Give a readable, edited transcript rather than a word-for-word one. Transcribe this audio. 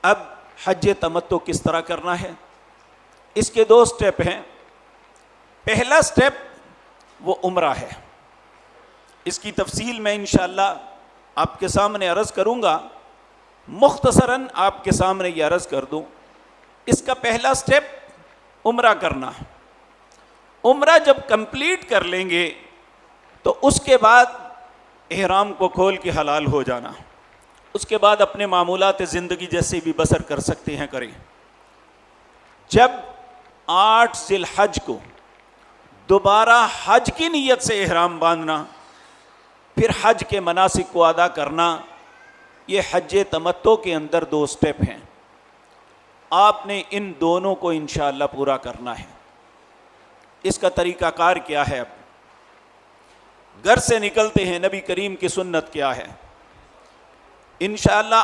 اب حج تمتع کس طرح کرنا ہے؟ اس کے 2 سٹیپ ہیں. پہلا سٹیپ وہ عمرہ ہے. اس کی تفصیل میں انشاءاللہ آپ کے سامنے عرض کروں گا. مختصراً آپ کے سامنے یہ عرض کر دوں. اس کا پہلا سٹیپ عمرہ کرنا. عمرہ جب کمپلیٹ کر لیں گے تو اس کے بعد احرام کو کھول کے حلال ہو جانا. اس کے بعد اپنے معمولات زندگی جیسے بھی بسر کر سکتے ہیں کریں. جب 8 ذی الحج کو دوبارہ حج کی نیت سے احرام باندھنا، پھر حج کے مناسک کو ادا کرنا، یہ حج تمتع کے اندر 2 سٹیپ ہیں. آپ نے ان دونوں کو انشاءاللہ پورا کرنا ہے. اس کا طریقہ کار کیا ہے؟ اب گھر سے نکلتے ہیں، نبی کریم کی سنت کیا ہے؟ انشاءاللہ